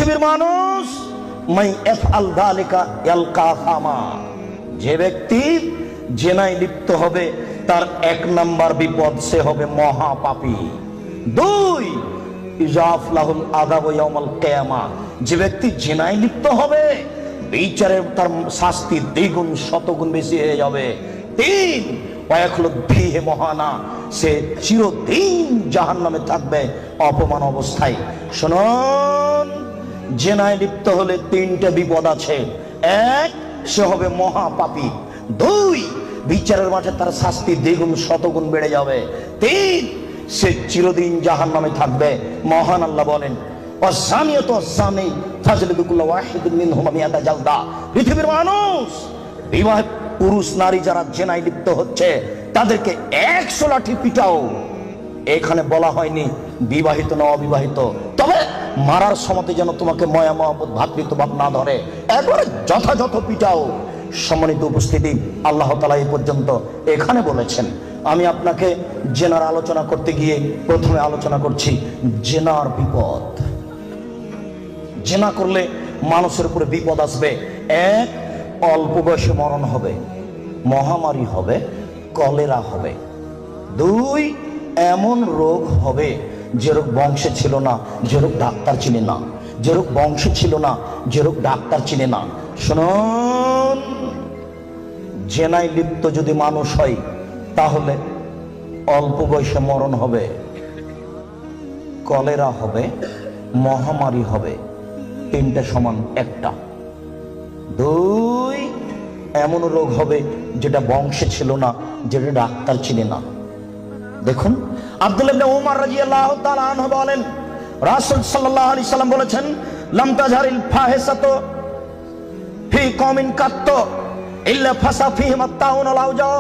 পৃথিবীর মানুষ মাই ইফআল যালিকা ইয়ালকা ফামা, যে ব্যক্তি জেনায় লিপ্ত হবে তার 1 নাম্বার বিপদ, সে হবে মহাপাপী। 2 ইজাফলাহুল আযাবু ইয়াউমাল কিয়ামা, যে ব্যক্তি জেনায় লিপ্ত হবে বিচারে তার শাস্তি দ্বিগুণ শতগুণ বেশি হয়ে যাবে। 3 ওয়ায়াখলুদ ফীহি মুহানা, সে চিরদিন জাহান্নামে থাকবে অপমান অবস্থায়। শুনুন, জেনায় লিপ্ত হলে 3টে বিপদ আছে। 1, সে হবে মহাপাপী। 2, বিচারের মাঠে তার শাস্তি দ্বিগুণ শতগুণ বেড়ে যাবে। 3, সে চিরদিন জাহান্নামে থাকবে। মহান আল্লাহ বলেন, ওয়াসানিয়াতু ওয়াসানি ফাজলিদু কুল্লা ওয়াহিদিন মিনহুমা মিআতা জালদা। পৃথিবীর মানুষ, বিবাহিত পুরুষ নারী যারা জেনায় লিপ্ত হচ্ছে তাদেরকে 100 লাঠি পিটাও। এখানে বলা হয়নি বিবাহিত না অবিবাহিত, তবে মারার সময় যেন তোমাকে মায়া মহব্বত ভাতৃত্বভাব না ধরে, একবারে যথাযথ পিটাও। সম্মানিত উপস্থিতি, আল্লাহ তাআলা এই পর্যন্ত এখানে বলেছেন। আমি আপনাকে জেনার আলোচনা করতে গিয়ে প্রথমে আলোচনা করছি জেনার বিপদ। জেনা করলে মানুষের উপরে বিপদ আসবে। 1, অল্প বয়সে মরণ হবে, মহামারী হবে, কলেরা হবে। 2, এমন রোগ হবে যে রোগ বংশে ছিল না, যে রোগ ডাক্তার চিনে না, যে রোগ বংশে ছিল না, যে রোগ ডাক্তার চিনে না। শুনুন, জেনায় লিপ্ত যদি মানুষ হয় তাহলে অল্প বয়সে মরণ হবে, কলেরা হবে, মহামারী হবে। 3টে সমান 1টা। 2, এমন রোগ হবে যেটা বংশে ছিল না, যেটা ডাক্তার চিনে না। দেখুন, আব্দুল্লাহ ইবনে উমর রাদিয়াল্লাহু তাআলা আনহু বলেন, রাসূল সাল্লাল্লাহু আলাইহি সাল্লাম বলেছেন, লাম তাজহারিল ফাহিসাতু ফি কওমিন কাত্ত ইল্লা ফাসা ফিহিম আত-তাউন ওয়াল আওজা।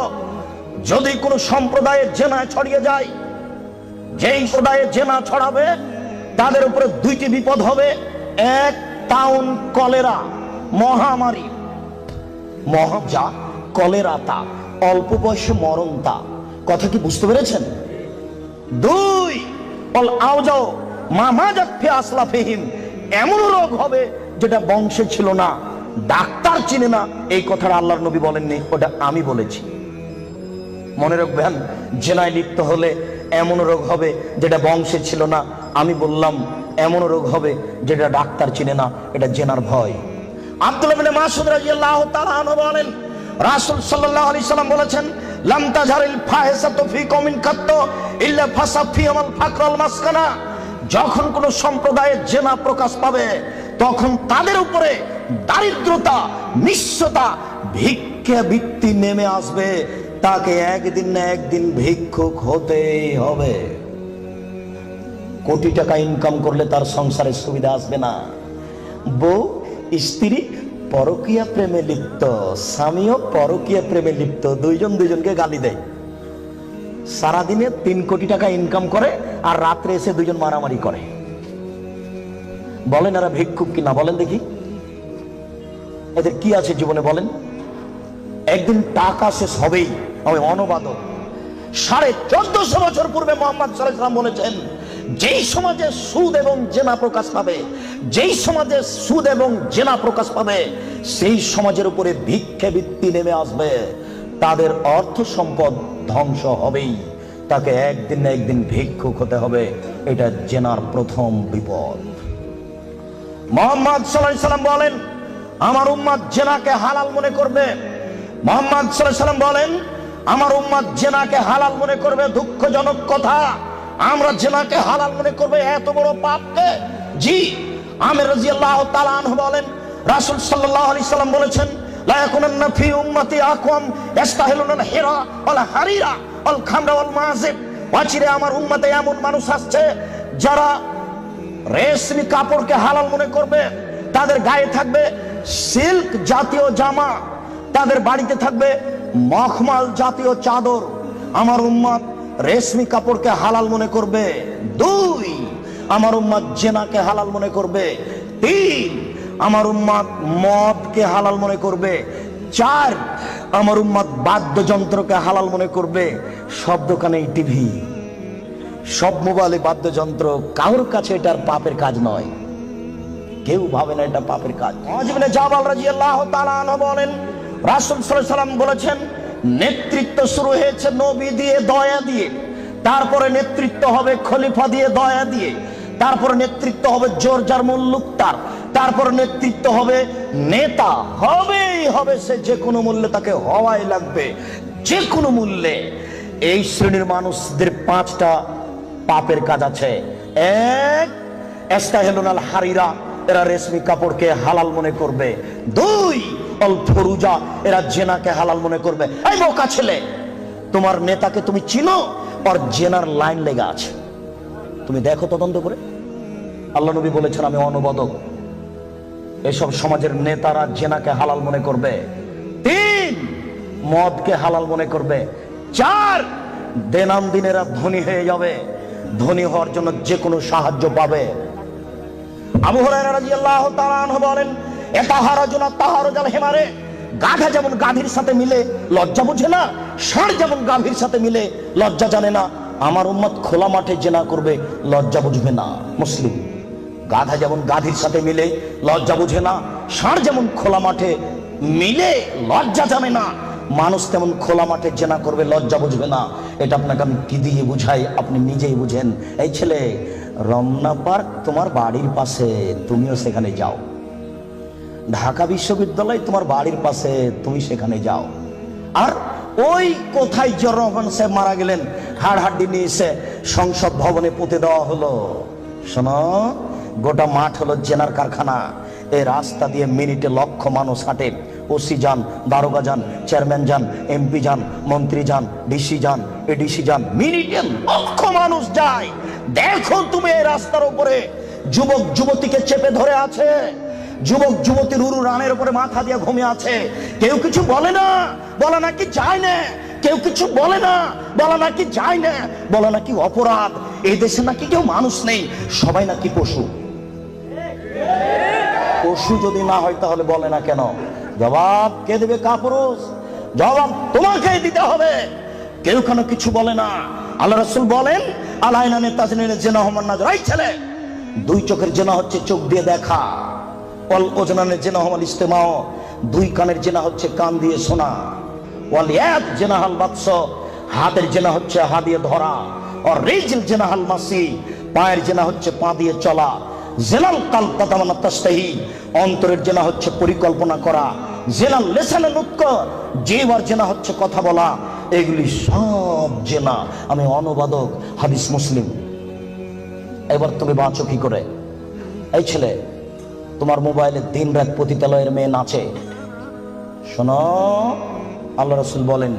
যদি কোনো সম্প্রদায়ে জেনা ছড়িয়ে যায়, যেই সম্প্রদায়ে জেনা ছড়াবে তাদের উপরে 2টি বিপদ হবে। 1, তাউন, কলেরা, মহামারী। মহাজা, কলেরা, তা অল্প বয়সে মরণ। তা কথা কি বুঝতে পেরেছেন? 2, অল আওজাও মামাজাত ফি আসলাফিহিম, এমন রোগ হবে যেটা বংশে ছিল না, ডাক্তার চিনে না। এই কথাটা আল্লাহর নবী বলেননি, ওটা আমি বলেছি। মনে রাখবেন, জেনায় লিপ্ত হলে এমন রোগ হবে যেটা বংশে ছিল না। আমি বললাম এমন রোগ হবে যেটা ডাক্তার চিনে না, এটা জেনার ভয়। আব্দুল্লাহ ইবনে মাসউদ রাদিয়াল্লাহু তাআলা আনহু বলেন, রাসূল সাল্লাল্লাহু আলাইহি সাল্লাম বলেছেন, লাম তাজহারিল ফাহিসাতু ফি কওমিন কাত্ত ইল্লা ফাসা ফিহিল ফাকর ওয়াল মাসকানা। যখন কোন সম্প্রদায়ে জেনা প্রকাশ পাবে তখন তাদের উপরে দারিদ্রতা, নিঃস্বতা, ভিক্ষাবৃত্তি নেমে আসবে। তাকে একদিন না একদিন ভিক্ষুক হতেই হবে। কোটি টাকা ইনকাম করলে তার সংসারে সুবিধা আসবে না। বউ স্ত্রী পরকীয়া প্রেমে লিপ্ত, স্বামীও পরকীয়া প্রেমে লিপ্ত, দুইজন দুইজনকে গালি দেয়। সারাদিনে 3 কোটি টাকা ইনকাম করে আর রাত্রে এসে দুইজন মারামারি করে। বলেন এরা ভিক্ষুক কিনা? বলেন দেখি, এদের কি আছে জীবনে বলেন? একদিন টাকা শেষ হবেই। আমি অনুবাদক, 1450 বছর পূর্বে মুহাম্মদ সাল্লাল্লাহু আলাইহি ওয়াসাল্লাম বলেছেন, যেই সমাজে সুদ এবং জেনা প্রকাশ পাবে, যেই সমাজে সুদ এবং জেনা প্রকাশ পাবে, সেই সমাজের উপরে ভিক্ষাবৃত্তি নেমে আসবে। তাদের অর্থ সম্পদ ধ্বংস হবেই, তাকে একদিন না একদিন ভিক্ষুক হতে হবে। এটা জেনার প্রথম বিপদ। মুহাম্মদ সাল্লাল্লাহু আলাইহি ওয়াসাল্লাম বলেন, আমার উম্মত জেনাকে হালাল মনে করবে। মুহাম্মদ সাল্লাল্লাহু আলাইহি ওয়াসাল্লাম বলেন, আমার উম্মত জেনাকে হালাল মনে করবে। দুঃখজনক কথা, আমরা জেনাকে হালাল মনে করবে, এত বড় পাপকে। জি, আমির রাদিয়াল্লাহু তাআলা আনহু বলেন, রাসূল সাল্লাল্লাহু আলাইহি সাল্লাম বলেছেন, লা ইয়াকুনান্না ফি উম্মতি আকওয়াম ইস্তাহিলুনাল হিরা ওয়াল হারিরা ওয়াল খামরা ওয়াল মাযিব। অচিরে আমার উম্মতে এমন মানুষ আসছে যারা রেশমি কাপড়কে হালাল মনে করবে, তাদের গায়ে থাকবে সিল্ক জাতীয় জামা, তাদের বাড়িতে থাকবে মখমল জাতীয় চাদর। আমার উম্মত রেশমি কাপড়কে হালাল মনে করবে। 2, আমার উম্মত জেনাকে হালাল মনে করবে। 3, আমার উম্মত মদকে হালাল মনে করবে। 4, আমার উম্মত বাদ্যযন্ত্রকে হালাল মনে করবে। সব দোকানে টিভি, সব মোবাইলে বাদ্যযন্ত্র, কারোর কাছে এটার পাপের কাজ নয়। কেউ ভাবে না এটা পাপের কাজ। মুআয ইবনে জাবাল রাদিয়াল্লাহু তাআলা আনহু বলেন, রাসূল সাল্লাল্লাহু আলাইহি সাল্লাম বলেছেন, নেতৃত্ব শুরু হয়েছে নবী দিয়ে, দয়া দিয়ে, তারপরে নেতৃত্ব হবে খলিফা দিয়ে, দয়া দিয়ে, তারপরে নেতৃত্ব হবে জোর যার মুল্লুক তার, তারপর নেতৃত্ব হবে নেতা, হবেই হবে, সে যে কোনো মূল্যে তাকে হওয়াই লাগবে, যে কোনো মূল্যে। এই শ্রেণীর মানুষদের 5টা পাপের কাজ আছে। এক, ইস্তাহিলুনাল হারিরা, এরা রেশমি কাপড়কে হালাল মনে করবে। 2, অল ফরুজা, এরা জেনাকে হালাল মনে করবে। এই বোকা ছেলে, তোমার নেতাকে তুমি চিনো? আর জেনার লাইন লেগে আছে, তুমি দেখো তদন্ত করে। আল্লাহ নবী বলেছেন, আমি অনুবাদক, এসব সমাজের নেতারা জেনাকে হালাল মনে করবে। 3, মদকে হালাল মনে করবে। 4, দিনেরা ধনী হয়ে যাবে, ধনী হওয়ার জন্য যে কোনো সাহায্য পাবে। আবু হুরায়রা রাদিয়াল্লাহু তাআলা আনহু বলেন, এতাহারাজুনা তাহারুজাল হিমারে, গাধা যেমন গাভীর সাথে মিলে লজ্জা বুঝে না, ষাঁড় যেমন গাভীর সাথে মিলে লজ্জা জানে না, আমার উম্মত খোলা মাঠে জেনা করবে, লজ্জা বুঝবে না। মুসলিম। গাধা যেমন গাধীর সাথে মিলে লজ্জা বুঝে না, ষাঁড় যেমন খোলা মাঠে মিলে লজ্জা জানে না, মানুষ তেমন খোলা মাঠে জেনা করবে, লজ্জা বুঝবে না। এটা আপনাকে আমি কি দিয়ে বুঝাই, আপনি নিজেই বুঝেন। এই ছেলে, রমনা পার্ক তোমার বাড়ির পাশে, তুমিও সেখানে যাও। ঢাকা বিশ্ববিদ্যালয় তোমার বাড়ির পাশে, তুমি সেখানে যাও। আর ওই কোথায় জিয়াউর রহমান সাহেব মারা গেলেন, হাড়হাড্ডি নিয়ে এসে সংসদ ভবনে পুঁতে দেওয়া হলো। শোনো, গোটা মাঠ হলো জেনার কারখানা। এই রাস্তা দিয়ে মিনিটে লক্ষ মানুষ হাঁটে। ওসি যান, দারোগা যান, চেয়ারম্যান যান, এমপি যান, মন্ত্রী যান, ডিসি যান, এডিসি যান, মিনিটে লক্ষ মানুষ যায়। দেখো তুমি এই রাস্তার উপরে যুবক যুবতীকে চেপে ধরে আছে, যুবক যুবতীর উরু রানের উপরে মাথা দিয়ে ঘুমিয়ে আছে। কেউ কিছু বলে না, বলা নাকি যায় না। কেউ কিছু বলে না, বলা নাকি যায় না, বলা নাকি অপরাধ। এই দেশে নাকি কেউ মানুষ নেই, সবাই নাকি পশু। পশু যদি না হয় তাহলে বলে না কেন? জবাব কে দেবে? কাপুরুষ। জবাব তোমাকেই দিতে হবে। কেউ কেন কিছু বলে না। আল্লাহ রাসূল বলেন, আলাইনানে তাজনিনে জিনা হুমান নাজর। এই ছেলে, 2 চোখের জিনা হচ্ছে চোখ দিয়ে দেখা। ওয়াল ওজনানে জিনা হুমাল ইস্তেমাও, 2 কানের জিনা হচ্ছে কান দিয়ে শোনা। ওয়াল ইয়াদ জিনাহাল বাতস, হাতের জিনা হচ্ছে হাত দিয়ে ধরা। আর রিজল জিনাহাল মাসি, পায়ের জিনা হচ্ছে পা দিয়ে চলা। জেনাল কাল তাতামানা তাস্তাহি, অন্তরের জেনা হচ্ছে পরিকল্পনা করা। জেনাল লেসানে নুতক, জিহ্বার জেনা হচ্ছে কথা বলা। এগুলি সব জেনা। আমি অনুবাদক, হাদিস মুসলিম। এবার তুমি বাঁচো কি করে? এই ছেলে, তোমার মোবাইলে দিন রাত পতিতালয়ের মেয়ে নাচে। শোনো, আল্লাহ রাসূল বলেন,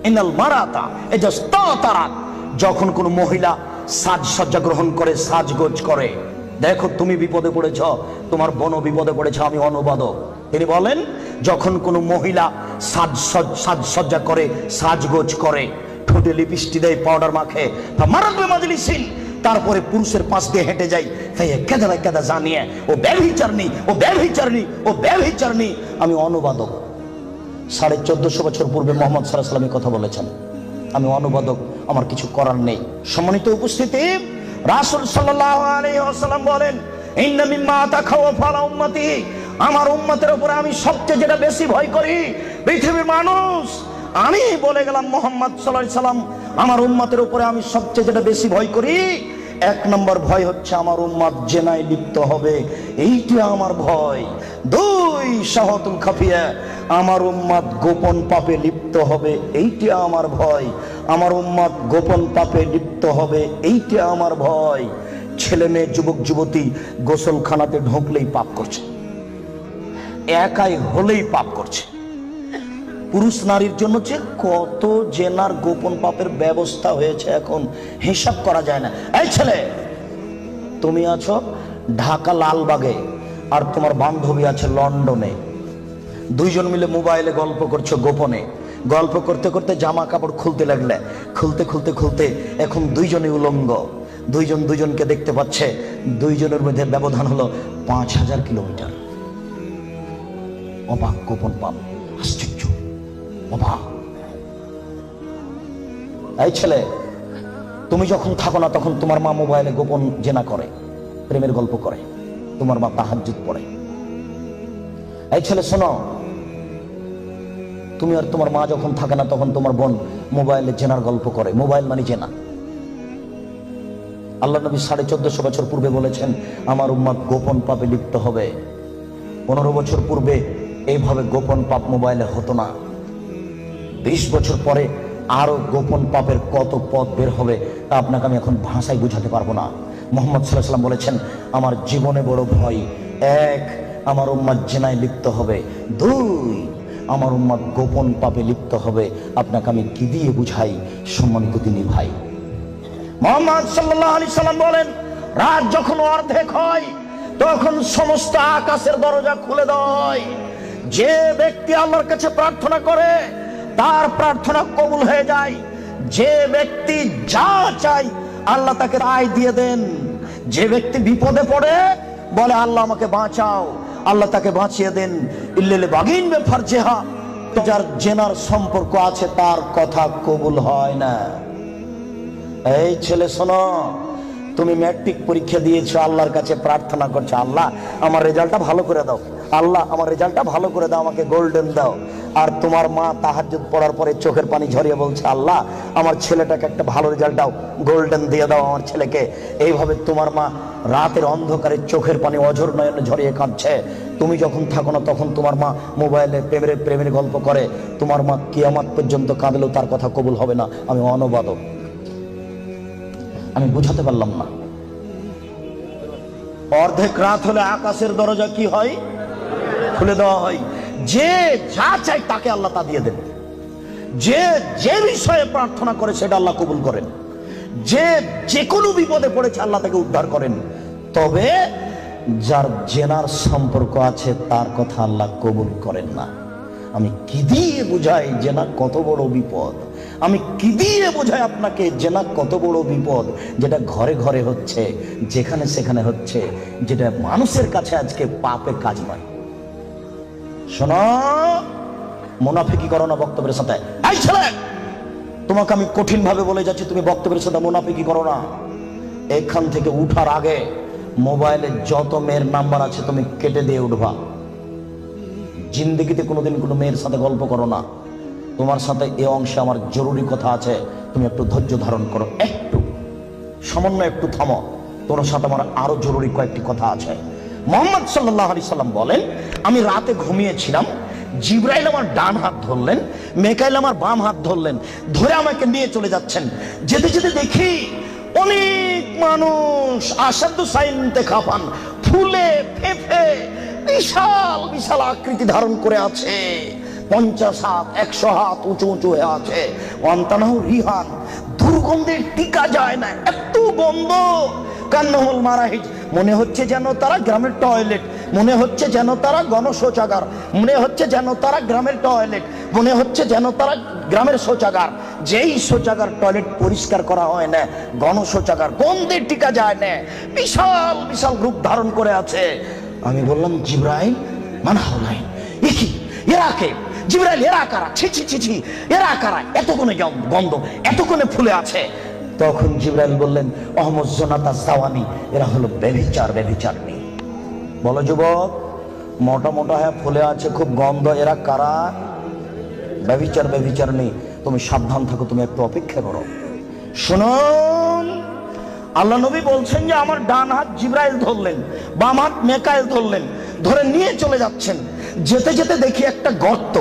ইনাল মারাতা ইজাস্তাতারাত, যখন কোন মহিলা সাজসজ্জা গ্রহণ করে, সাজগোজ করে। দেখো তুমি বিপদে পড়েছ, তোমার বোনও বিপদে পড়েছে। আমি অনুবাদক। তিনি বলেন, যখন কোনো মহিলা সাজসজ্জা করে, সাজগোজ করে, ঠোঁটে লিপস্টিক দেয়, পাউডার মাখে, তা মারাবে মাজলিসিন, তারপরে পুরুষের পাশ দিয়ে হেঁটে যায়, তাই কেদা কেদা জানিয়ে ও ব্যভিচারণী, ও ব্যভিচারণী, ও ব্যভিচারণী। আমি অনুবাদক। 1450 বছর পূর্বে মুহাম্মদ সাল্লাল্লাহু আলাইহি ওয়াসাল্লাম কথা বলেছেন। আমি অনুবাদক, আমার কিছু করার নেই। সম্মানিত উপস্থিতি, রাসূল সাল্লাল্লাহু আলাইহি ওয়াসাল্লাম বলেন, ইন্না মিম্মা তাখাওয়াফা আলা উম্মতি, আমার উম্মতের উপরে আমি সবচেয়ে যেটা বেশি ভয় করি, পৃথিবীর মানুষ, আমি বলে গেলাম মুহাম্মদ সাল্লাল্লাহু আলাইহি ওয়াসাল্লাম, আমার উম্মতের উপরে আমি সবচেয়ে যেটা বেশি ভয় করি, 1 নম্বর ভয় হচ্ছে আমার উম্মত জেনায় লিপ্ত হবে, এইটা আমার ভয়। 2, শাহওয়াতুল খাফিয়া, আমার উম্মত গোপন পাপে লিপ্ত হবে, এইটা আমার ভয়। আমার উম্মত গোপন পাপে লিপ্ত হবে, এইটা আমার ভয়। ছেলে মেয়ে, যুবক যুবতী গোসলখানাতে ঢুকলেই পাপ করছে, একাই হলেই পাপ করছে। পুরুষ নারীর জন্য যে কত জেনার গোপন পাপের ব্যবস্থা হয়েছে, এখন হিসাব করা যায় না। এই ছেলে, তুমি আছো ঢাকা লালবাগে, আর তোমার বান্ধবী আছে লন্ডনে। 2 জন মিলে মোবাইলে গল্প করছো গোপনে। গল্প করতে করতে জামা কাপড় খুলতে লাগলে, খুলতে খুলতে খুলতে এখন 2 জনই উলঙ্গ। 2 জন 2 জনকে দেখতে পাচ্ছে। 2 জনের মধ্যে ব্যবধান হলো 5000 কিলোমিটার। অবাক গোপন পাপ, আশ্চর্য, অবাক। এই ছেলে, তুমি যখন থাকো না তখন তোমার মা মোবাইলে গোপন জেনা করে, প্রেমের গল্প করে। তোমার মা তাহাজ্জুদ পড়ে। এই ছেলে শোনো, তুমি আর তোমার মা যখন থাকে না তখন তোমার বোন মোবাইলে জেনার গল্প করে। মোবাইল মানে জেনা। আল্লাহ নবী 1450 বছর পূর্বে বলেছেন আমার উম্মত গোপন পাপে লিপ্ত হবে। 15 বছর পূর্বে এইভাবে গোপন পাপ মোবাইলে হতো না। 20 বছর পরে আরো গোপন পাপের কত পথ বের হবে তা আপনাকে আমি এখন ভাষায় বুঝাতে পারবো না। মুহাম্মদ সাল্লাল্লাহু আলাইহি ওয়াসাল্লাম বলেছেন আমার জীবনে বড় ভয়, 1 আমার উম্মত জিনায় লিপ্ত হবে, 2 আমার উম্মত গোপন পাপে লিপ্ত হবে। আপনাকে আমি কি দিয়ে বুঝাই সম্মানিত দিনী ভাই? মুহাম্মদ সাল্লাল্লাহু আলাইহি সাল্লাম বলেন রাত যখন অর্ধেক হয় তখন সমস্ত আকাশের দরজা খুলে দেওয়া হয়। যে ব্যক্তি আল্লাহর কাছে প্রার্থনা করে তার প্রার্থনা কবুল হয়ে যায়। যে ব্যক্তি যা চায় আল্লাহ তাকে তাই দিয়ে দেন। যে ব্যক্তি বিপদে পড়ে বলে আল্লাহ আমাকে বাঁচাও, আল্লাহ তাকে বাঁচিয়ে দেন। ইল্লাল বাগিন বে ফারজেহা, যার জেনার সম্পর্ক আছে তার কথা কবুল হয় না। এই ছেলে শোনো, তুমি ম্যাট্রিক পরীক্ষা দিয়েছো, আল্লাহর কাছে প্রার্থনা করছো আল্লাহ আমার রেজাল্টটা ভালো করে দাও, আল্লাহ আমার রেজাল্টটা ভালো করে দাও, আমাকে গোল্ডেন দাও। আর তোমার মা তাহাজ্জুদ পড়ার পরে চোখের পানি ঝরিয়ে বলছে আল্লাহ আমার ছেলেটাকে একটা ভালো রেজাল্ট দাও, গোল্ডেন দিয়ে দাও আমার ছেলেকে। এইভাবে তোমার মা রাতের অন্ধকারে চোখের পানি অঝর নয়নে ঝরিয়ে কাঁদছে। তুমি যখন থাকো না তখন তোমার মা মোবাইলে প্রেমের গল্প করে। তোমার মা কিয়ামত পর্যন্ত কাঁদলেও তার কথা কবুল হবে না। আমি অনুবাদক, আমি বুঝাতে পারলাম না। অর্ধেক রাত হলে আকাশের দরজা কি হয়? খুলে দেওয়া হয়। যে যা চাই তাকে আল্লাহ তা দিয়ে দেন। যে যে বিষয়ে প্রার্থনা করে সেটা আল্লাহ কবুল করেন। যে যে কোনো বিপদে পড়েছে আল্লাহ তাকে উদ্ধার করেন। তবে যার জেনার সম্পর্ক আছে তার কথা আল্লাহ কবুল করেন না। আমি কি দিয়ে বুঝাই জেনা কত বড় বিপদ? আমি কি দিয়ে বোঝাই আপনাকে জেনা কত বড় বিপদ? যেটা ঘরে ঘরে হচ্ছে, যেখানে সেখানে হচ্ছে, যেটা মানুষের কাছে আজকে পাপে কাজ নয়। শোনো, মুনাফিকি করো না বক্তব্যের সাথে। এই ছেলে, তোমাকে আমি কঠিন ভাবে বলে যাচ্ছি, তুমি বক্তব্যের সাথে মুনাফিকি করো না। এখান থেকে উঠার আগে মোবাইলে যত মেয়ের নাম্বার আছে তুমি কেটে দিয়ে উঠবা। জিন্দগিতে কোনোদিন কোনো মেয়ের সাথে গল্প করো না। তোমার সাথে এ অংশে আমার জরুরি কথা আছে, তুমি একটু ধৈর্য ধারণ করো, একটু সামান্য একটু থামো। তোমার সাথে আমার আরো জরুরি কয়েকটি কথা আছে। মুহাম্মদ সাল্লাল্লাহু আলাইহি সাল্লাম বলেন আমি রাতে ঘুমিয়েছিলাম, জিবরাইল আমার ডান হাত ধরলেন, মিকাইল আমার বাম হাত ধরলেন, ধরে আমাকে নিয়ে চলে যাচ্ছেন। যেতে যেতে দেখি অনেক মানুষ আসাদু সাইনতে খাফান, ফুলে ফেফে বিশাল বিশাল আকৃতি ধারণ করে আছে। 50 হাত 100 হাত উঁচু উঁচু হয়ে আছে। অন্তানাহু রিহান, দুর্গন্ধে টিকা যায় না, এত গন্ধ। কান্নাহুল মারাহিজ, মনে হচ্ছে যেন তারা গ্রামের টয়লেট, মনে হচ্ছে যেন তারা গণশৌচাগার, মনে হচ্ছে যেন তারা গ্রামের টয়লেট, মনে হচ্ছে যেন তারা গ্রামের শৌচাগার। যেই শৌচাগার টয়লেট পরিষ্কার করা হয় না, গণশৌচাগার, গন্ধে টিকা যায় না, বিশাল বিশাল রূপ ধারণ করে আছে। আমি বললাম জিবরাইল মানহাউলাই, কি এরা কে? জিবরাইল এরা কারা? ছি ছি ছি ছি, এরা কারা? এতক্ষণে গন্ধ, এতক্ষণে ফুলে আছে। তখন জিবরাইল বললেন অহমদ জোনাতা সাওয়ানি, এরা হলো ব্যভিচারিণী। বলো যুবক, মোটা মোটা হ্যাঁ ফুলে আছে, খুব গন্ধ, এরা কারা? ব্যভিচারিণী। তুমি সাবধান থাকো, তুমি একটু অপেক্ষা করো। শুনুন, আল্লাহ নবী বলছেন যে আমার ডান হাত জিবরাইল ধরলেন, বাম হাত মিকাইল ধরলেন, ধরে নিয়ে চলে যাচ্ছেন। যেতে যেতে দেখি একটা গর্ত,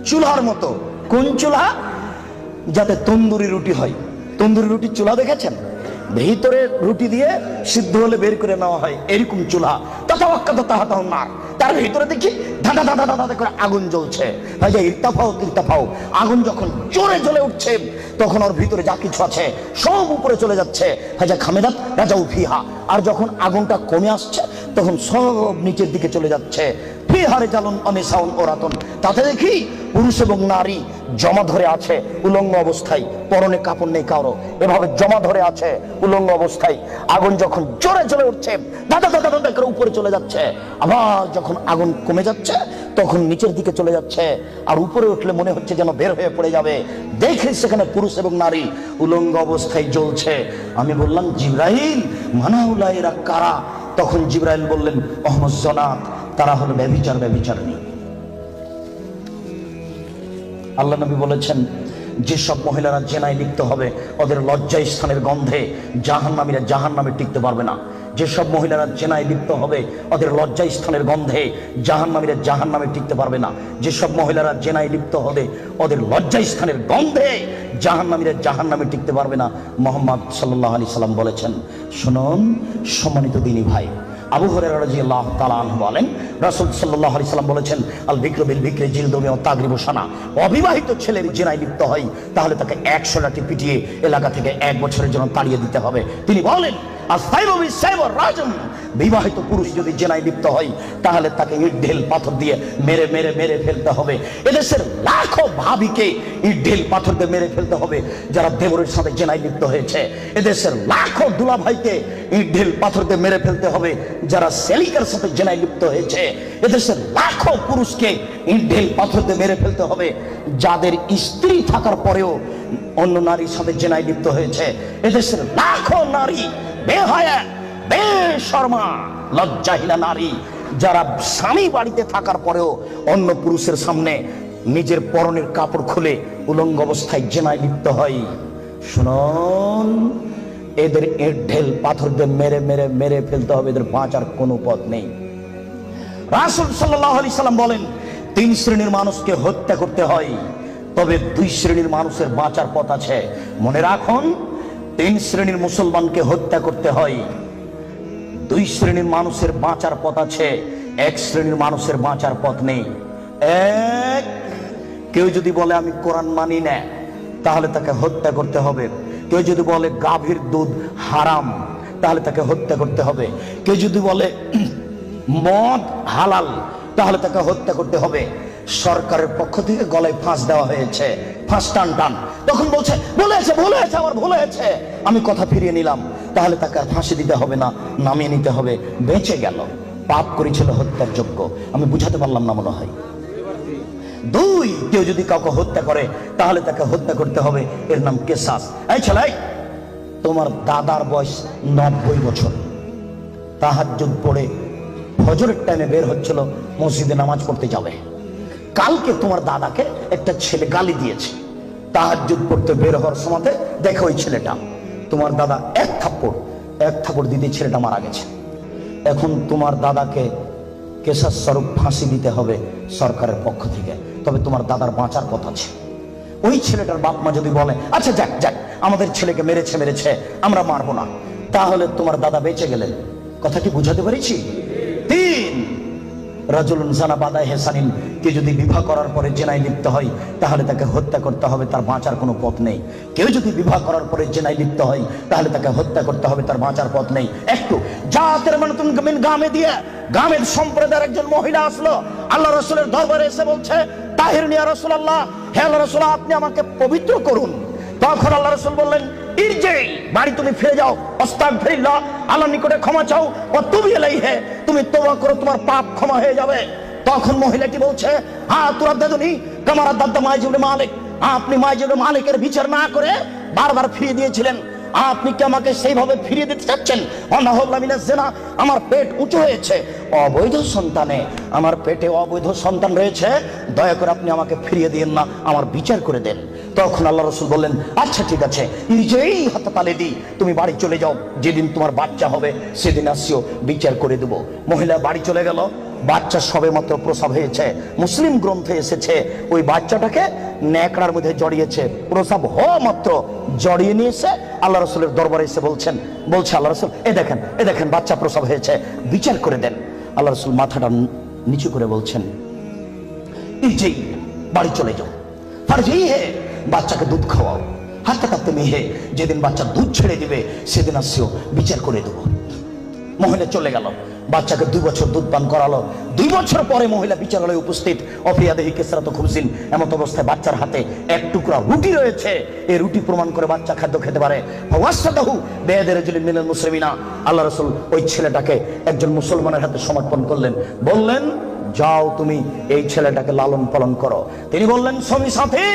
চুলার মতো। কোন চুলা? যাতে তন্দুরি রুটি হয়। তন্দুরি রুটির চুলা দেখেছেন? ভিতরে রুটি দিয়ে সিদ্ধ হলে বের করে নেওয়া হয়, এরকম চুলা। তার ভিতরে দেখি ধাঁধা ধাঁধা ধাঁধা করে আগুন জ্বলছে। ইরতাফাও, আগুন যখন জোরে জ্বলে উঠছে তখন ওর ভিতরে যা কিছু আছে সব উপরে চলে যাচ্ছে। হাজা খামেদাত রাজাউ ফিহা, আর যখন আগুনটা কমে আসছে তখন সব নিচের দিকে চলে যাচ্ছে। ফিহারে জালুন অনিসাউন ওরাতন, তাতে দেখি পুরুষ এবং নারী জমা ধরে আছে উলঙ্গ অবস্থায়, পরনে কাপড় নেই কারো, এভাবে জমা ধরে আছে উলঙ্গ অবস্থায়। আগুন যখন জোরে জ্বলে উঠছে দাদা দাদা দাদা করে উপরে চলে যাচ্ছে, আবার যখন আগুন কমে যাচ্ছে তখন নিচের দিকে চলে যাচ্ছে। আর উপরে উঠলে মনে হচ্ছে যেন বের হয়ে পড়ে যাবে। দেখে সেখানে পুরুষ এবং নারী উলঙ্গ অবস্থায় জ্বলছে। আমি বললাম জিবরাইল মানাউলা, এরা কারা? তখন জিবরাইল বললেন মুহাম্মদ জনাত, তারা হলো ব্যভিচারিণী। আল্লাহ নবী বলেছেন যেসব মহিলারা জেনায় লিপ্ত হবে ওদের লজ্জা স্থানের গন্ধে জাহান্নামীরা জাহান্নামে টিকতে পারবে না। যেসব মহিলারা জেনায় লিপ্ত হবে ওদের লজ্জা স্থানের গন্ধে জাহান্নামীরা জাহান্নামে টিকতে পারবে না। যেসব মহিলারা জেনায় লিপ্ত হবে ওদের লজ্জা স্থানের গন্ধে জাহান্নামীরা জাহান্নামে টিকতে পারবে না। মুহাম্মদ সাল্লাল্লাহু আলাইহি সাল্লাম বলেছেন। শুনুন সম্মানিত দিনী ভাই, আবু হুরায়রা রাদিয়াল্লাহু তাআলা আনহু বলেন রাসূল সাল্লাল্লাহু আলাইহি সাল্লাম বলেছেন আল বিকরু বিল বিকরি জিলদুমি ওয়া তাগরিবু সানা। অবিবাহিত ছেলে জেনায় লিপ্ত হয় তাহলে তাকে 100 লাঠি পিটিয়ে এলাকা থেকে 1 বছরের জন্য তাড়িয়ে দিতে হবে। তিনি বলেন আর সাইবু বিসাইবু রাজম, বিবাহিত পুরুষ যদি জেনায় লিপ্ত হয় তাহলে তাকে ইট ঢেল পাথর দিয়ে মেরে মেরে মেরে ফেলতে হবে। এদেশের লাখো ভাবিকে ইট ঢেল পাথর দিয়ে মেরে ফেলতে হবে যারা দেবরের সাথে জেনায় লিপ্ত হয়েছে। এদেশের লাখো দুলা ভাইকে ইট ঢেল পাথর দিয়ে মেরে ফেলতে হবে যারা সেলিকার সাথে জেনায় লিপ্ত হয়েছে। এদেশের লাখো পুরুষকে ইট ঢেল পাথর দিয়ে মেরে ফেলতে হবে যাদের স্ত্রী থাকার পরেও অন্য নারীর সাথে জেনায় লিপ্ত হয়েছে। এদেশের লাখো নারী বেহায়া বেশরমা লজ্জাহীনা নারী যারা স্বামী বাড়িতে থাকার পরেও অন্য পুরুষের সামনে নিজের পরনের কাপড় খুলে উলঙ্গ অবস্থায় জেনায় লিপ্ত হয়। শুনুন, এদের ইট ঢেল পাথর দিয়ে মেরে মেরে মেরে ফেলতে হবে, এদের বাঁচার কোনো পথ নেই। রাসূল সাল্লাল্লাহু আলাইহি সাল্লাম বলেন 3 শ্রেণীর মানুষকে হত্যা করতে হয়, তবে 2 শ্রেণীর মানুষের বাঁচার পথ আছে। মনে রাখুন, 3 শ্রেণীর মুসলমানকে হত্যা করতে হয়, 2 শ্রেণীর মানুষের বাঁচার পথ আছে, 1 শ্রেণীর মানুষের বাঁচার পথ নেই। এক, কেউ যদি বলে আমি কোরআন মানি না তাহলে তাকে হত্যা করতে হবে। কেউ যদি বলে গাভীর দুধ হারাম তাহলে তাকে হত্যা করতে হবে। কেউ যদি বলে মদ হালাল তাহলে তাকে হত্যা করতে হবে। সরকারের পক্ষ থেকে গলায় ফাঁস দেওয়া হয়েছে, ফাঁস টান টান, তখন বলছে বলেছে আমার ভুল হয়েছে, আমি কথা ফিরিয়ে নিলাম, তাহলে তাকে আর ফাঁসি দিতে হবে না, নামিয়ে নিতে হবে, বেঁচে গেল। পাপ করেছিল হত্যার যোগ্য। আমি বুঝাতে পারলাম না মনে হয়। 2, কেউ যদি কাউকে হত্যা করে তাহলে তাকে হত্যা করতে হবে, এর নাম কিসাস। এই ছেলে, তোমার দাদার বয়স 90 বছর, তাহাজ্জুদ পড়ে ফজরের টাইমে বের হচ্ছিল মসজিদে নামাজ পড়তে যাবে। কালকে তোমার দাদাকে একটা ছেলে গালি দিয়েছে, তাহাজ্জুদ পড়তে বের হওয়ার সময় দেখো ওই ছেলেটা, তোমার দাদা এক থাপ্পড় দিতে ছেলেটা মারা গেছে। এখন তোমার দাদাকে কেসাস স্বরূপ ফাঁসি দিতে হবে সরকারের পক্ষ থেকে, তবে তোমার দাদার বাঁচার পথ আছে। ওই ছেলেটার বাপ মা যদি বলে আচ্ছা যাক আমাদের ছেলেকে মেরেছে আমরা মারবো না, তাহলে তোমার দাদা বেঁচে গেলেন। কথা কি বুঝাতে পেরেছি? 3, রাজুলুন জানা বাদায় হেসানিন, কে যদি বিবাহ করার পরে জেনায় লিপ্ত হয় তাহলে তাকে হত্যা করতে হবে, তার বাঁচার কোনো পথ নেই। কেউ যদি বিবাহ করার পরে জেনায় লিপ্ত হয় তাহলে তাকে হত্যা করতে হবে, তার বাঁচার পথ নেই। একটু জাতের মানে তুমি গ্রামে দিয়ে গ্রামের সম্প্রদায়ের একজন মহিলা আসলো আল্লাহ রাসূলের দরবারে এসে বলছে তাহিরনি ইয়া রাসূলুল্লাহ, হে আল্লাহ রাসূল আপনি আমাকে পবিত্র করুন। তখন আল্লাহ রাসূল বললেন ইরজি, বাড়ি তুমি ফিরে যাও, আস্তাগফিরুল্লাহ, আল্লাহর নিকটে ক্ষমা চাও, ও তুবি ইলাইহি, তুমি তওবা করো, তোমার পাপ ক্ষমা হয়ে যাবে। তখন মহিলাটি বলছে হ্যাঁ তুরাদ্দাদুনি কামা রাদ্দাদা মাইজুল মালিক, আপনি মাইজুল মালিকের বিচার না করে বারবার ফিরিয়ে দিয়েছিলেন, আপনি কি আমাকে সেইভাবে ফিরিয়ে দিতে চাচ্ছেন? আমার পেট উঁচু হয়েছে, অবৈধ সন্তানে আমার পেটে অবৈধ সন্তান রয়েছে, দয়া করে আপনি আমাকে ফিরিয়ে দিন না, আমার বিচার করে দেন। তখন আল্লাহ রাসূল বললেন আচ্ছা ঠিক আছে, ইরজিই হাত্তা তালিদি, তুমি বাড়ি চলে যাও, যেদিন তোমার বাচ্চা হবে সেদিন আসিও, বিচার করে দেব। মহিলা বাড়ি চলে গেল। বাচ্চা সবে মাত্র প্রসব হয়েছে, মুসলিম গ্রন্থে এসেছে ওই বাচ্চাটাকে ন্যাকড়ার মধ্যে জড়িয়েছে, প্রসব হওয়া মাত্র জড়িয়ে নিয়েছে আল্লাহ রাসূলের দরবারে এসে বলছে আল্লাহ রাসূল এ দেখেন বাচ্চা প্রসব হয়েছে, বিচার করে দেন। আল্লাহ রাসূল মাথাটা নিচু করে বলছেন ইরজি, বাড়ি চলে যাও, ফারজি হে, বাচ্চাকে দুধ খাওয়াও, হাতে কাঁপতে মেহে, যেদিন বাচ্চা দুধ ছেড়ে দিবে সেদিন আসিও, বিচার করে দেবো। মহিলা চলে গেল, বাচ্চাকে 2 বছর দুধ পান করালো। 2 বছর পরে মহিলা বিচারালয়ে উপস্থিত, অফিয়াদেহি কেসরাত খুবসিন, এমন অবস্থায় বাচ্চার হাতে এক টুকরা রুটি রয়েছে, এই রুটি প্রমাণ করে বাচ্চা খাদ্য খেতে পারে। ওয়াসাদাহু বেয়াদের রাজুলিন মিনাল মুসলিমিনা, আল্লাহ রাসূল ওই ছেলেটাকে একজন মুসলমানের হাতে সমর্পণ করলেন, বললেন যাও তুমি এই ছেলেটাকে লালন পালন করো। তিনি বললেন স্বামী সাথী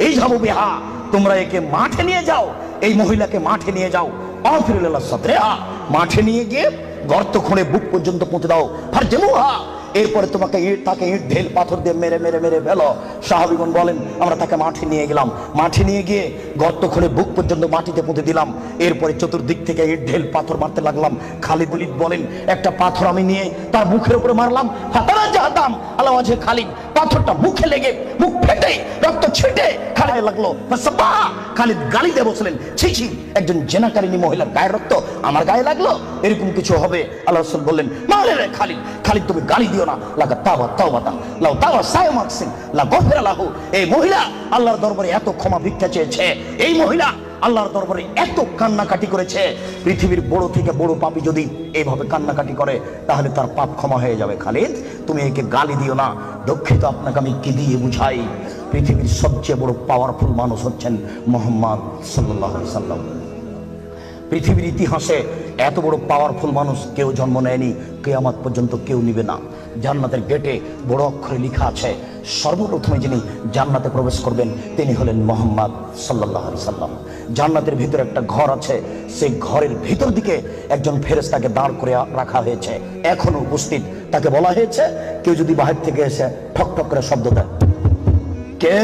এই যাবো বিহা, তোমরা একে মাঠে নিয়ে যাও, এই মহিলাকে মাঠে নিয়ে যাও, মাঠে নিয়ে গিয়ে গর্ত খুঁড়ে বুক পর্যন্ত পৌঁছে দাও, ফারজেমুহা, এরপরে তোমাকে তাকে ইট ঢেল পাথর দিয়ে মেরে মেরে মেরে ফেলো। সাহাবীগণ বলেন আমরা তাকে মাঠে নিয়ে গেলাম, মাঠে নিয়ে গিয়ে গর্ত খুঁড়ে বুক পর্যন্ত মাটিতে পুঁতে দিলাম, এরপরে চতুর্দিক থেকে ইট ঢেল পাথর মারতে লাগলাম। খালিদ বলেন একটা পাথর আমি নিয়ে তার মুখের উপরে মারলাম, ফাতারা জাহাদাম আল্লাহ ওয়াজহে খালিদ, পাথরটা মুখে লেগে মুখ ফেটে রক্ত ছিটে খালিদ লাগলো। খালিদ গালি দিয়ে বসলেন, ছি ছি, একজন জেনাকারিনী মহিলার গায়ের রক্ত আমার গায়ে লাগলো, এরকম কিছু হবে? আল্লাহ রাসূল বললেন মারে রে খালিদ, খালিদ তুমি গালি দিও না, লাগা তাওবা তাওবাতা লাউ তাওয়া সায়মাকসিন লা গফিরা লাহু। এই মহিলা আল্লাহর দরবারে এত ক্ষমা ভিক্ষা চেয়েছে, এই মহিলা আল্লাহর দরবারে এত কান্নাকাটি করেছে, পৃথিবীর বড় থেকে বড় পাপী যদি এইভাবে কান্নাকাটি করে তাহলে তার পাপ ক্ষমা হয়ে যাবে। খালিদ তুমি একে গালি দিও না, দুঃখিত আপনাকে আমি কি দিয়ে বুঝাই, পৃথিবীর সবচেয়ে বড় পাওয়ারফুল মানুষ হচ্ছেন মুহাম্মদ সাল্লাল্লাহু আলাইহি সাল্লাম। পৃথিবীর ইতিহাসে এত বড় পাওয়ারফুল মানুষ কেউ জন্ম নেয়নি, কিয়ামত পর্যন্ত কেউ নিবে না। জান্নাতের গেটে বড় অক্ষরে লেখা আছে সর্বপ্রথমে যিনি জান্নাতে প্রবেশ করবেন তিনি হলেন মুহাম্মদ সাল্লাল্লাহু আলাইহি সাল্লাম। জান্নাতের ভিতরে একটা ঘর আছে, সেই ঘরের ভিতর দিকে একজন ফেরেশতাকে দাঁড় করে রাখা হয়েছে, এখনো উপস্থিত। তাকে বলা হয়েছে কেউ যদি বাহির থেকে এসে ঠক ঠক করে শব্দ দেয়, কে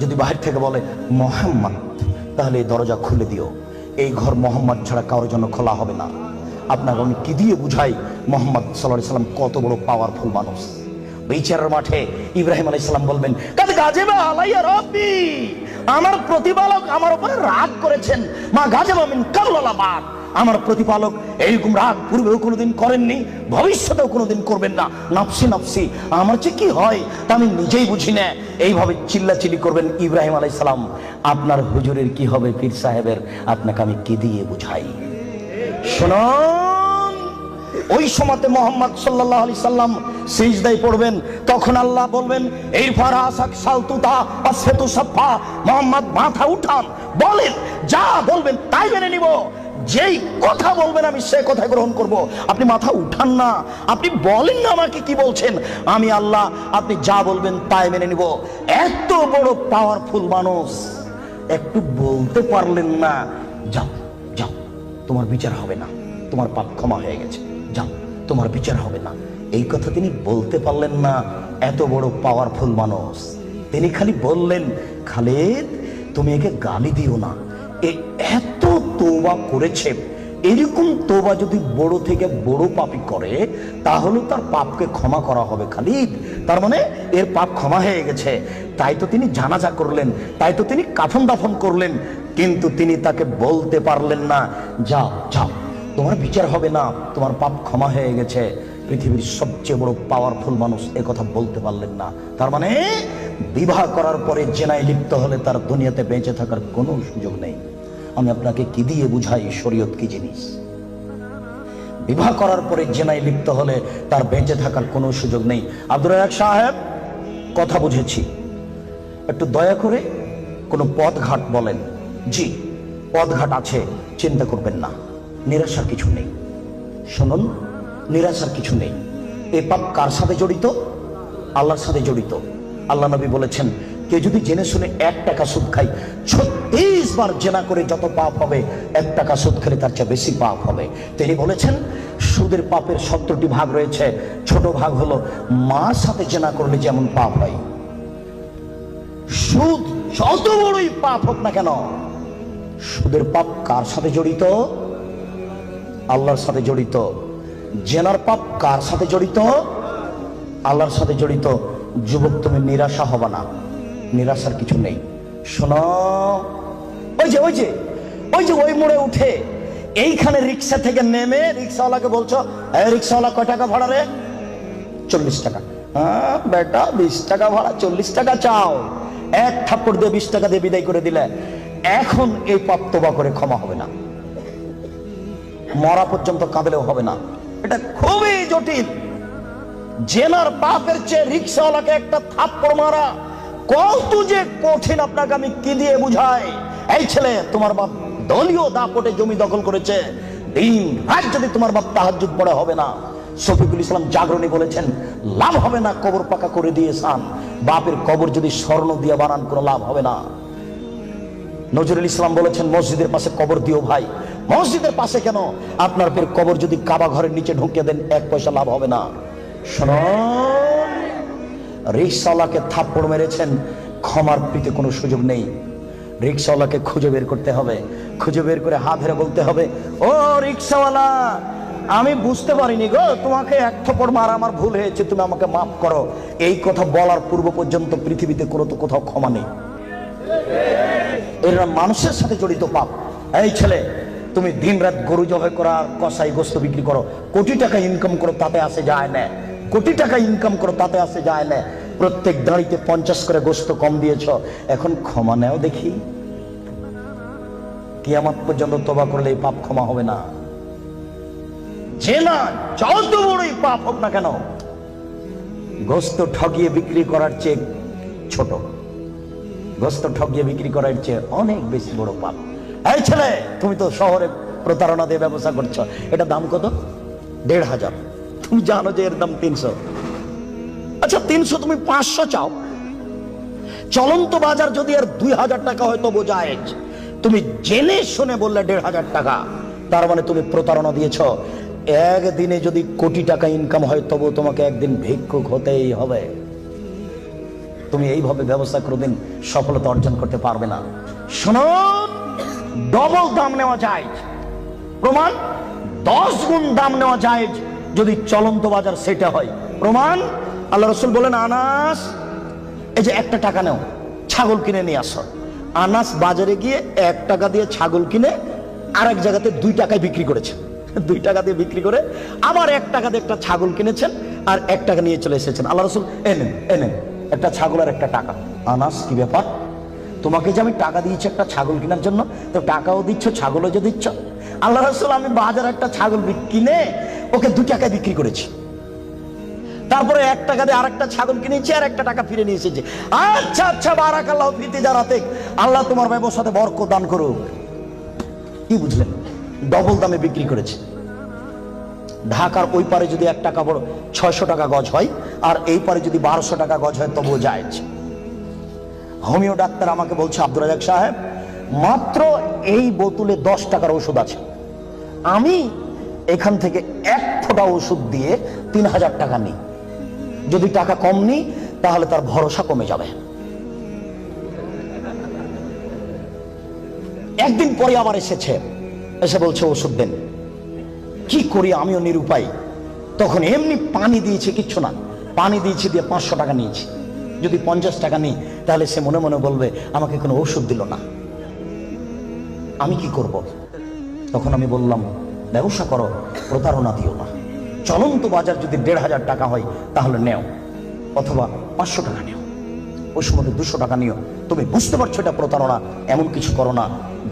যদি বাহির থেকে বলে মুহাম্মদ, তাহলে এই দরজা খুলে দিও, এই ঘর মোহাম্মদ ছাড়া কারোর জন্য খোলা হবে না। আপনাকে আমি কি দিয়ে বুঝাই মুহাম্মদ সাল্লাল্লাহু আলাইহি সাল্লাম কত বড় পাওয়ারফুল মানুষ। বিচারের মাঠে ইব্রাহিম আলাইহিস সালাম বলবেন কাদ গাজিবা আলাইয়া রাব্বি, আমার প্রতিপালক আমার উপরে রাগ করেছেন, মা গাজিবা মিন কাবলাল বাদ, আমার প্রতিপালক এইরকম রাগ পূর্বেও কোনোদিন করেননি, ভবিষ্যতেও কোনোদিন করবেন না। নাফসি নাফসি, আমার যে কি হয় তা আমি নিজেই বুঝি না। এইভাবে চিল্লাচিল্লি করবেন ইব্রাহিম আলাইহিস সালাম। আপনার হুজুরের কি হবে, পীর সাহেবের, আপনাকে আমি কি দিয়ে বুঝাই? শুনুন, ওই সময়তে মুহাম্মদ সাল্লাল্লাহু আলাইহি সাল্লাম সিজদায় পড়বেন, তখন আল্লাহ বলবেন ইরফা রাসাক সালতুতা আসফাতু সাফা, মুহাম্মদ মাথা উঠান, বলেন যা বলবেন তাই মেনে নিব, যেই কথা বলবেন আমি সে কথা গ্রহণ করব। আপনি মাথা উঠান না, আপনি বলেন না আমাকে কি বলছেন, আমি আল্লাহ, আপনি যা বলবেন তাই মেনে নিব। এত বড় পাওয়ারফুল মানুষ একটু বলতে পারলেন না, যাও যাও তোমার বিচার হবে না, তোমার পাপ ক্ষমা হয়ে গেছে, যাও তোমার বিচার হবে না, এই কথা তিনি বলতে পারলেন না। এত বড় পাওয়ারফুল মানুষ, তিনি খালি বললেন খালিদ তুমি একে গালি দিও না, এত তওবা করেছে, এরকম তওবা যদি বড় থেকে বড় পাপী করে তাহলে তার পাপকে ক্ষমা করা হবে খালিদ, তার মানে এর পাপ ক্ষমা হয়ে গেছে। তাই তো তিনি জানাজা করলেন, তাই তো তিনি কাফন দাফন করলেন, কিন্তু তিনি তাকে বলতে পারলেন না যাও যাও তোমার বিচার হবে না, তোমার পাপ ক্ষমা হয়ে গেছে। পৃথিবীর সবচেয়ে বড় পাওয়ারফুল মানুষ এ কথা বলতে পারলেন না, তার মানে বিবাহ করার পরে জেনায় লিপ্ত হলে তার দুনিয়াতে বেঁচে থাকার কোনো সুযোগ নেই। আমি আপনাকে কি দিয়ে বুঝাই শরীয়ত কি জিনিস? বিবাহ করার পরে জেনায় লিপ্ত হলে তার বেঁচে থাকার কোনো সুযোগ নেই। আব্দুর রাজ্জাক সাহেব, কথা বুঝেছি, একটু দয়া করে কোনো পথঘাট বলেন। জি পথঘাট আছে, চিন্তা করবেন না, নিরাশার কিছু নেই। শুনুন, নিরাশার কিছু নেই। এই পাপ কার সাথে জড়িত? আল্লাহর সাথে জড়িত। আল্লাহ নবী বলেছেন কে যদি জেনে শুনে 1 টাকা সুদ খায়, 36 বার জেনা করে যত পাপ হবে 1 টাকা সুদ খেলে তার চেয়ে বেশি পাপ হবে। তিনি বলেছেন সুদের পাপের 70টি ভাগ রয়েছে, ছোট ভাগ হলো মার সাথে জেনা করলে যেমন পাপ হয়। সুদ যত বড়ই পাপ হোক না কেন, সুদের পাপ কার সাথে জড়িত? আল্লাহর সাথে জড়িত। জেনার পাপ কার সাথে জড়িত? আল্লাহর সাথে জড়িত। যুবক তুমি নিরাশা হবে না, নিরাশার কিছু নেই। শোনো, ওই মোড়ে উঠে এইখানে রিক্সা থেকে নেমে রিক্সাওয়ালাকে বলছো রিক্সাওয়ালা কয় টাকা ভাড়া রে? 40 টাকা। হ্যাঁ বেটা 20 টাকা ভাড়া, 40 টাকা চাও, এক থাপ্পড় দিয়ে 20 টাকা দিয়ে বিদায় করে দিলে। এখন এই পাপ তওবা করে ক্ষমা হবে না, মরা পর্যন্ত কাঁদলেও হবে না। এটা খুবই জটিল। জেনার পাপের চেয়ে রিক্সাওয়ালাকে একটা থাপ্পড় মারা কত যে কঠিন, আপনাকে আমি কি দিয়ে বুঝাই? এই ছেলে, তোমার বাপ দলীয় দাপটে জমি দখল করেছে, দিন রাত যদি তোমার বাপ তাহাজ্জুদ পড়ে হবে না। শফিকুল ইসলাম জাগরণী বলেছেন লাভ হবে না কবর পাকা করে দিয়েছেন, বাপের কবর যদি স্বর্ণ দিয়ে বানান কোনো লাভ হবে না। নজরুল ইসলাম বলেছেন মসজিদের পাশে কবর দিও ভাই, মসজিদের পাশে কেন? আপনার পর কবর যদি কাবা ঘরের নিচে ঢুকিয়ে দেন, 1 পয়সা লাভ হবে না। শুনুন, রিকশাওয়ালাকে থাপ্পড় মেরেছেন, ক্ষমার প্রীতি কোনো সুযোগ নেই। রিকশাওয়ালাকে খুঁজে বের করতে হবে, খুঁজে বের করে হাত ধরে বলতে হবে, ও রিকশাওয়ালা, আমি বুঝতে পারিনি গো, তোমাকে 1 থাপ্পড় মারা আমার ভুল হয়েছে, তুমি আমাকে মাফ করো। এই কথা বলার পূর্ব পর্যন্ত পৃথিবীতে কোথাও ক্ষমা নেই। এরা মানুষের সাথে জড়িত পাপ। এই ছেলে, তুমি দিনরাত গরু জবাই করা, কসাই গোস্ত বিক্রি করো, কোটি টাকা ইনকাম করো, তাতে আসে যায় না। কোটি টাকা ইনকাম করো, তাতে আসে যায় না। প্রত্যেক দাঁড়িতে 50 করে গোস্ত কম দিয়েছ, এখন ক্ষমা নেও দেখি। কিয়ামত পর্যন্ত তওবা করলে এই পাপ ক্ষমা হবে না। জেনা যত বড়ই পাপ হোক না কেন, গোস্ত ঠগিয়ে বিক্রি করার চেয়ে ছোট, গোস্ত ঠগিয়ে বিক্রি করার চেয়ে অনেক বেশি বড় পাপ। এই ছেলে, তুমি তো শহরে প্রতারণা দিয়ে ব্যবসা করছো, এটা দাম কত? 1500। তুমি জানো যে এর দাম 300। আচ্ছা 300, তুমি 500 চাও। চলন্ত বাজার যদি এর 2000 টাকা হয় তবু জায়েজ। তুমি জেনে শুনে বললে 1500 টাকা, তার মানে তুমি প্রতারণা দিয়েছ। একদিনে যদি কোটি টাকা ইনকাম হয় তবু তোমাকে একদিন ভিক্ষুক হতেই হবে। তুমি এইভাবে ব্যবসা কোনোদিন সফলতা অর্জন করতে পারবে না। শুনুন, ডবল দাম নেওয়া যায়, প্রমাণ 10 গুণ দাম নেওয়া যায় যদি চলন্ত বাজার সেটা হয়। প্রমাণ, আল্লাহ রাসূল বলেন, আনাস, এই যে 1 টাকা নাও, ছাগল কিনে নিয়ে আসো। আনাস বাজারে গিয়ে 1 টাকা দিয়ে ছাগল কিনে আরেক জায়গাতে 2 টাকায় বিক্রি করেছে। 2 টাকা দিয়ে বিক্রি করে আবার 1 টাকা দিয়ে একটা ছাগল কিনেছেন আর 1 টাকা নিয়ে চলে এসেছেন। আল্লাহ রাসূল, এনেন একটা ছাগল আর 1 টাকা। আনাস, কি ব্যাপার? তোমাকে যে আমি টাকা দিয়েছি একটা ছাগল কেনার জন্য, তো টাকাও দিচ্ছ, ছাগলও যে দিচ্ছ। আল্লাহ রাসূল, আমি বাজারে একটা ছাগল কিনে ওকে 2 টাকায় বিক্রি করেছি, তারপরে 1 টাকা দিয়ে আরেকটা ছাগল কিনেছি আর 1 টাকা ফিরে নিয়ে এসেছি। আচ্ছা আচ্ছা, বারাকাল্লাহু ফি তিজারাতিক, আল্লাহ তোমার ব্যবসাতে বরকত দান করুক। কি বুঝলেন? ডবল দামে বিক্রি করেছে। ঢাকার ওই পারে যদি 1 টাকা বড় 600 টাকা গজ হয়, আর এই পারে যদি 1200 টাকা গজ হয় তবুও জায়েজ। হোমিও ডাক্তার আমাকে বলছে, আব্দুর রাজ্জাক সাহেব, মাত্র এই বোতলে 10 টাকার ওষুধ আছে, আমি এখান থেকে 1 ফোঁটা ওষুধ দিয়ে 3000 টাকা নিই। যদি টাকা কম নিই তাহলে তার ভরসা কমে যাবে। একদিন পরে আবার এসে বলছে ওষুধ দেন। কি করি, আমিও নিরুপায়। তখন এমনি পানি দিয়েছে, কিচ্ছু না, পানি দিয়েছি, দিয়ে 500 টাকা নিয়েছি। যদি 50 টাকা নিই তাহলে সে মনে মনে বলবে আমাকে কোনো ওষুধ দিল না, আমি কি করব? তখন আমি বললাম, ব্যবসা করো, প্রতারণা দিও না। চলন্ত বাজার যদি 1500 টাকা হয় তাহলে নেও, অথবা 500 টাকা নেও, ওই সময় 200 টাকা নিও। তুমি বুঝতে পারছো এটা প্রতারণা, এমন কিছু করো না।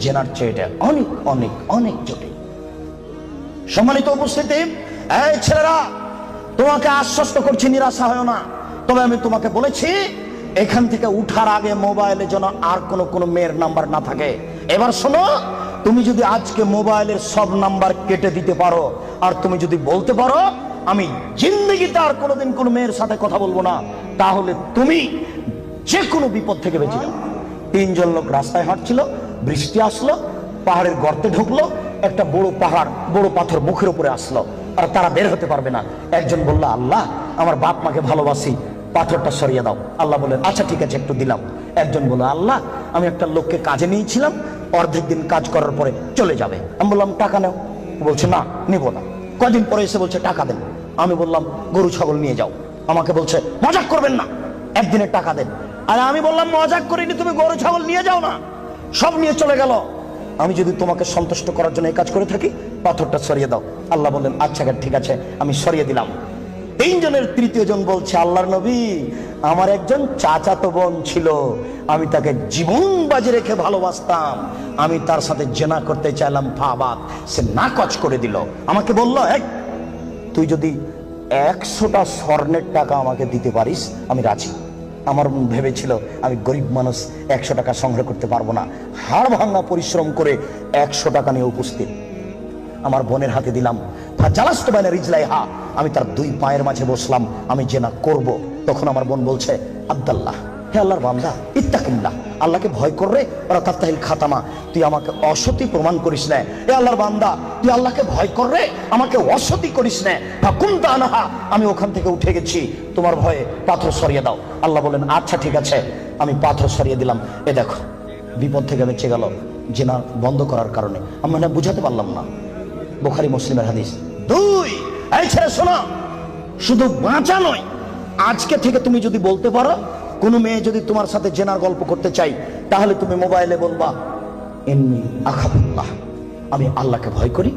জেনার চেয়ে এটা অনেক অনেক অনেক জটিল। সম্মানিত উপস্থিতি, এই ছেলেরা, তোমাকে আশ্বস্ত করছি, নিরাশা হয় না। তবে আমি তোমাকে বলেছি, এখান থেকে উঠার আগে মোবাইলে যেন আর কোনো মেয়ের নাম্বার না থাকে। এবার শোনো, তুমি যদি আজকে মোবাইলের সব নাম্বার কেটে দিতে পারো, আর তুমি যদি বলতে পারো আমি জিন্দেগিতে আর কোনোদিন কোনো মেয়ের সাথে কথা বলবো না, তাহলে তুমি যে কোনো বিপদ থেকে বেঁচে যাও। 3 জন লোক রাস্তায় হাঁটছিল, বৃষ্টি আসলো, পাহাড়ের গর্তে ঢুকলো, একটা বড় পাহাড়, বড় পাথর মুখের উপরে আসলো, আর তারা বের হতে পারবে না। একজন বলল, আল্লাহ, আমার বাপ মাকে ভালোবাসি, পাথরটা সরিয়ে দাও। আল্লাহ বললেন, আচ্ছা ঠিক আছে, একটু দিলাম। একজন বলল, আল্লাহ, আমি একটা লোককে কাজে নিয়েছিলাম, অর্ধেক দিন কাজ করার পরে চলে যাবে। আমি বললাম, টাকা নেও। বলছে, না, নিব না। কদিন পরে এসে বলছে, টাকা দেন। আমি বললাম, গরু ছাগল নিয়ে যাও। আমাকে বলছে, মজাক করবেন না, একদিনের টাকা দেন। আর আমি বললাম, মজাক করিনি, তুমি গরু ছাগল নিয়ে যাও না। সব নিয়ে চলে গেল। আমি যদি তোমাকে সন্তুষ্ট করার জন্য এই কাজ করে থাকি, পাথরটা সরিয়ে দাও। আল্লাহ বললেন, আচ্ছা ঠিক আছে, আমি সরিয়ে দিলাম। 3 জনের তৃতীয় জন বলছে, আল্লাহর নবী, আমার একজন চাচাতো বোন ছিল, আমি তাকে জীবন বাজি রেখে ভালোবাসতাম, আমি তার সাথে জেনা করতে চাইলাম, ফাবাত, সে নাকচ করে দিল। আমাকে বলল, তুই যদি 100টা স্বর্ণের টাকা আমাকে দিতে পারিস আমি রাজি। আমার ভেবেছিল আমি গরিব মানুষ, 100 টাকা সংগ্রহ করতে পারবো না। হাড় ভাঙা পরিশ্রম করে 100 টাকা নিয়ে উপস্থিত আমার বোনের হাতে দিলাম। ফাজালাস্তু বাইনা রিজলাইহা, আমি তার 2 পায়ের মাঝে বসলাম, আমি জেনা করব। তখন আমার বোন বলছে, আব্দুল্লাহ, হে আল্লাহর বান্দা, ইত্তাকিল্লাহ, আল্লাহকে ভয় কররে, ওরা তাত্তাহিল খাতামা, তুই আমাকে অসতী প্রমাণ করিস না। হে আল্লাহর বান্দা, তুই আল্লাহকে ভয় কররে, আমাকে অসতী করিস না। ফাকুমতা আনহা, আমি ওখান থেকে উঠে গেছি, তোমার ভয়ে পাথর সরিয়ে দাও। আল্লাহ বলেন আচ্ছা ঠিক আছে, আমি পাথর সরিয়ে দিলাম। এ দেখো, বিপদ থেকে বেঁচে গেল জিনা বন্ধ করার কারণে। আমি না বুঝাতে পারলাম না। বুখারী মুসলিমের হাদিস। দুই, এই ছেলে শোনো, শুধু বাঁচা নয়, আজকে থেকে তুমি যদি বলতে পারো, কোন মেয়ে যদি তোমার সাথে জেনার গল্প করতে চাই, তাহলে তুমি মোবাইলে বলবা ইন্নী আখাফুল্লাহ, আমি আল্লাহকে ভয় করি,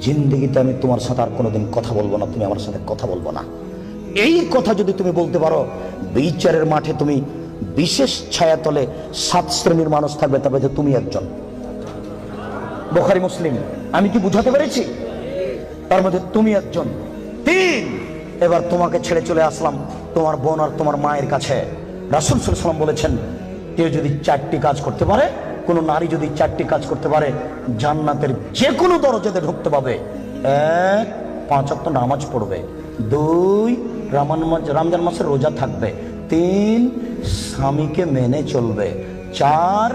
জিন্দেগিতে আমি তোমার সাথে আর কোনোদিন কথা বলবো না, তুমি আমার সাথে কথা বলবো না। এই কথা যদি তুমি বলতে পারো, বিচারের মাঠে তুমি বিশেষ ছায়াতলে 7 শ্রেণীর মানুষ থাকবে, তবে তুমি একজন। বুখারী মুসলিম। আমি কি বুঝাতে পেরেছি? তার মধ্যে তুমি একজন। 3, এবার তোমাকে ছেড়ে চলে আসলাম তোমার বোন আর তোমার মায়ের কাছে। রাসূল সাল্লাল্লাহু আলাইহি ওয়াসাল্লাম বলেছেন, কেউ যদি 4টি কাজ করতে পারে, কোন নারী যদি 4টি কাজ করতে পারে, জান্নাতের যে কোনো দরজাতে ঢুকতে পাবে। 1, 5 ওয়াক্ত নামাজ পড়বে। 2, রমজান মাসে রোজা থাকবে। 3, স্বামীকে মেনে চলবে। 4,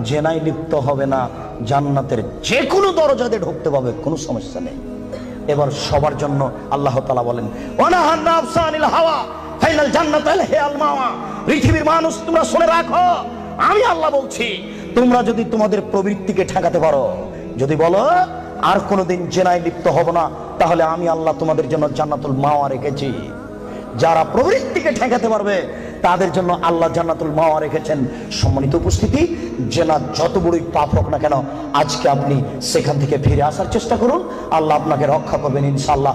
জেনায় লিপ্ত হবে না, জান্নাতের যে কোনো দরজাতে ঢুকতে পাবে, কোনো সমস্যা নেই। এবার সবার জন্য আল্লাহ তাআলা বলেন, ওয়ানাহান নাফসা আনিল হাওয়া ফাইনাল জান্নাতাল হিয়াল মাওয়া। পৃথিবীর মানুষ, তোমরা শুনে রাখো, আমি আল্লাহ বলছি, তোমরা যদি তোমাদের প্রবৃত্তিকে ঠেকাতে পারো, যদি বলো আর কোনোদিন জেনায় লিপ্ত হব না, তাহলে আমি আল্লাহ তোমাদের জন্য জান্নাতুল মাওয়া রেখেছি। যারা প্রবৃত্তিকে ঠেকাতে পারবে, তাদের জন্য আল্লাহ জান্নাতুল মাওয়া রেখেছেন। সম্মানিত উপস্থিতি, জেনা যত বড়ই পাপ হোক না কেন, আজকে আপনি সেখান থেকে ফিরে আসার চেষ্টা করুন, আল্লাহ আপনাকে রক্ষা করবেন ইনশাআল্লাহ।